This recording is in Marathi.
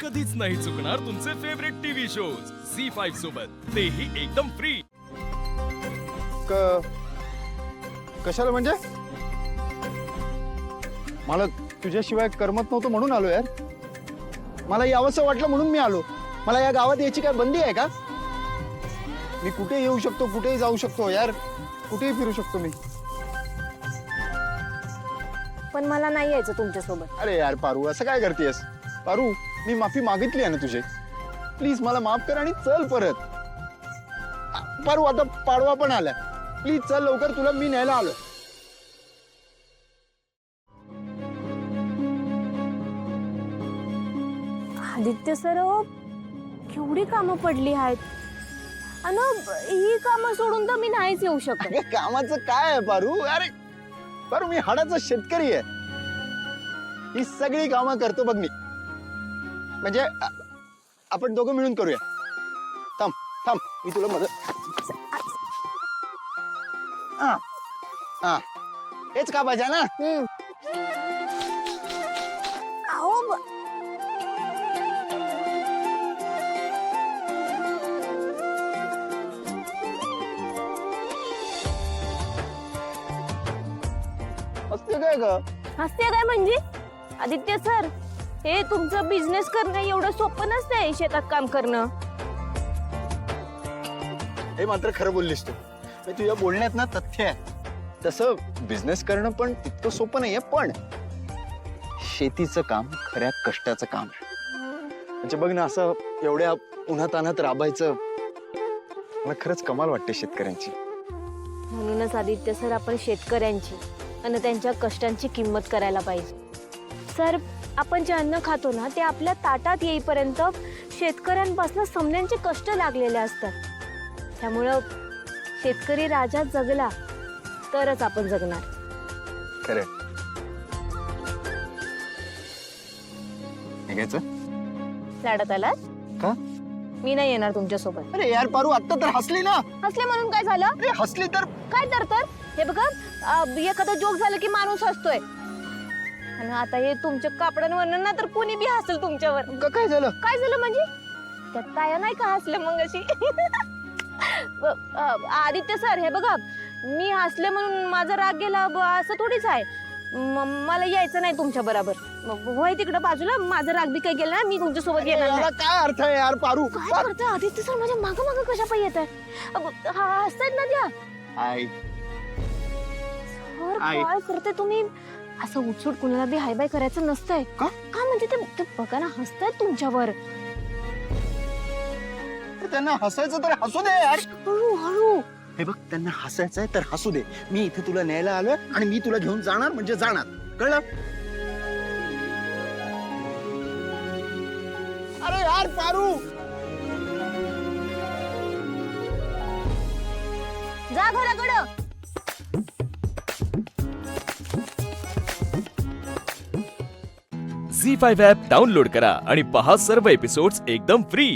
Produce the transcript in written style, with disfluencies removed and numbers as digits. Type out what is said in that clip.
कधीच नाही चुकणार तुमचे फेवरेट टीव्ही शोज झी5 सोबत, तेही एकदम फ्री. कशाला म्हणजे? मला तुझ्याशिवाय करमत नव्हतं म्हणून आलो यार. मला यावंसं वाटलं म्हणून मी आलो. मला या गावात यायची काय बंदी आहे का? मी कुठे येऊ शकतो, कुठेही जाऊ शकतो यार, कुठेही फिरू शकतो मी. पण मला नाही यायचं तुमच्यासोबत. अरे यार पारू, असं काय करतेस? पारू, मी माफी मागितली आहे ना तुझे. प्लीज मला माफ कर आणि चल परत. पारू, आता पाडवा पण आलाय. प्लीज चल लवकर, तुला मी न्यायला आलो. आदित्य सर, केवढी कामं पडली आहेत आणि ही कामं सोडून तर मी नाहीच येऊ शकत. अगं, कामाचं काय आहे पारू? अरे पारू, मी हाडाचा शेतकरी आहे. ही सगळी कामं करतो बघ मी. म्हणजे आपण दोघं मिळून करूया. थांब थांब, मी तुला मदत. हा हा, हेच का पाहिजे ना? अहो, असते काय ग? हसते काय म्हणजे? आदित्य सर, हे तुमचं बिझनेस करणं एवढं सोपं नसतंय, शेतात काम करणं. हे मात्र खरं बोललीस तू. तुझ्या बोलण्यात ना तथ्य आहे. तसं बिझनेस करणं पण तितकं सोपं नाहीये, पण शेतीचं काम खऱ्या कष्टाचं काम आहे. म्हणजे बघ ना, असं एवढ्या उन्हातान्हात राबायचं, मला खरंच कमाल वाटते शेतकऱ्यांची. म्हणूनच आदित्य सर, आपण शेतकऱ्यांची आणि त्यांच्या कष्टांची किंमत करायला पाहिजे. सर, आपण जे अन्न खातो ना, ते आपल्या ताटात येईपर्यंत शेतकऱ्यांपासून समण्यांचे कष्ट लागलेले असतात. त्यामुळं शेतकरी राजा जगला तरच आपण जगणार. खरं घ्यायचं लाडात आलात का? मी नाही येणार तुमच्यासोबत. अरे यार पारू, आता तर हसली ना. हसले म्हणून काय झालं? अरे हसली तर काय तर हे बघा, एखादा जोक झालं की माणूस हसतोय, आणि आता हे तुमच्या कापडांवर ना तर कोणी बी हसेल तुमच्यावर. काय झालं? काय झालं म्हणजे? त्यात काय नाही का हसले मग अशी? आदित्य सर, हे बघा, मी हसले म्हणून माझा राग गेला असं थोडीच आहे. मला यायचं नाही तुमच्या बरोबर. होय तिकडं बाजूला, माझा राग बी काही गेला ना, मी तुमच्या सोबत येणार नाही. काय अर्थ आहे यार पारू? काय करताय आदित्य सर? माझ्या माग माग कशा पाय येत आहे? हसतायत ना त्या. आई सर, काय करताय तुम्ही? असं उठसूट कुणाला बी हाय बाय करायचं नसतंय का? का म्हणजे ते बघा ना, हसतायत तुमच्यावर. त्यांना हसायचं तर हसू दे यार. हळू. हे बघ, त्यांना हसायचंय तर हसू दे. मी इथे तुला न्यायला आलोय आणि मी तुला घेऊन जाणार म्हणजे जाणार, कळलं? अरे यार पारू, जा घराकडं. झी5 ॲप डाउनलोड करा आणि पहा सर्व एपिसोड्स एकदम फ्री.